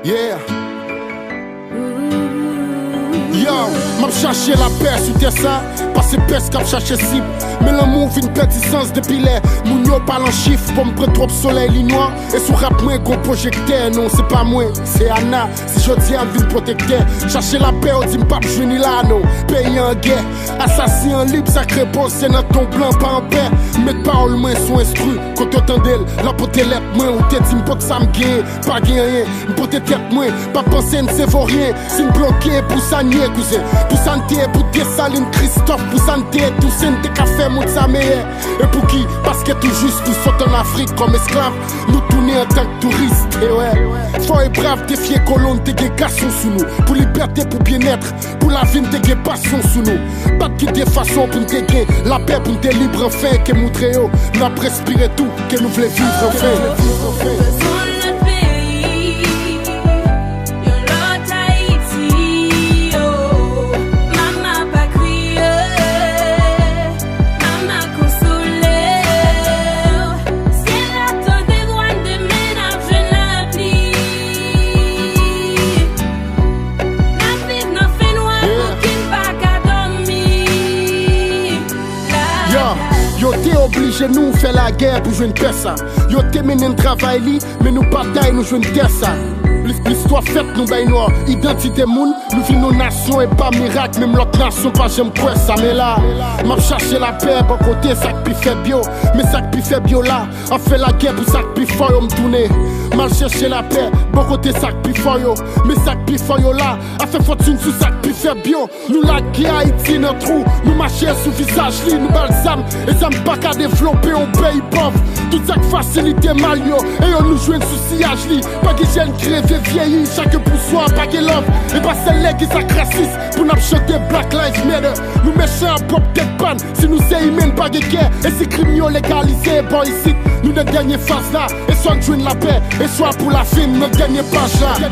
Yeah. Yo, m'a cherché la paix sous tes ça. Parce que peste qu'a cherché cible. Mais l'amour vient perdre sens depuis les. Moun yo parle en chiffres pour me prendre trop de soleil linois. Et sous rap moi qu'on projecteur. Non, c'est pas moi, c'est Anna. Si je dis en ville protecteur. Chercher la paix, on dit m'pas jouer là, non. Pays en guerre. Assassin en libre, sacré bon, c'est notre ton blanc, pas en paix. Mettre parole moins sont instruits. Quand t'entends d'elle, la pote lettre moins. Ou t'es dit m'pas que ça m'gagne. Pas gagne rien. M'pas tête moins. Pas penser, ne c'est vaut rien. Si m'bloqué pour ça nier, cousin. Pour santé, pour Dessaline, Christophe. Pour santé, tout c'est des cafés, mon sa meilleur. Et pour qui? Parce que tout juste nous sommes en Afrique comme esclaves. Nous tourner en tant que touristes. Et ouais, fort et brave, défier colonne, t'es garçons sous nous. Pour liberté, pour bien-être. Pour la vie, t'es passion sous nous. Pas de des façons pour nous gagner. La paix pour nous libre enfin. Que nous traînons, nous avons respiré tout. Que nous voulons vivre enfin. Yo t'es obligé nous faire la guerre pour jouer une paix ça. Yo t'es mené un travail li, mais nous bataille nous jouer une terre ça. L'histoire faite nous baille noir, identité moun, nous vivons nos nations et pas miracle, même l'autre nation pas j'aime quoi ça. Mais là, m'a cherché la paix, bon côté ça qui fait bio, mais ça qui fait bio là, on fait la guerre pour ça qui fait yo me tourner. M'a cherché la paix, bon côté ça qui fait yo, mais ça qui fait yo là, a fait fortune sous ça qui fait bio. Nous la guerre Haïti notre trou, nous marcher sous visage li, nous balsam, et ça me pas qu'à développer un pays pauvre. Tout ça qui facilite mal yo, et on nous joue un sous-sillage li, pas que j'ai une crève vieilli, chaque pour soi, pas que love. Et pas celle-là qui s'accrassisse pour nous chanter Black Lives Matter. Nous méchants en pop tête pan, si nous c'est humain, pas de guerre. Et si criminaux légalisés, bon ici, nous notre dernière phase là. Et soit joindre la paix, et soit pour la fin, notre dernière page là.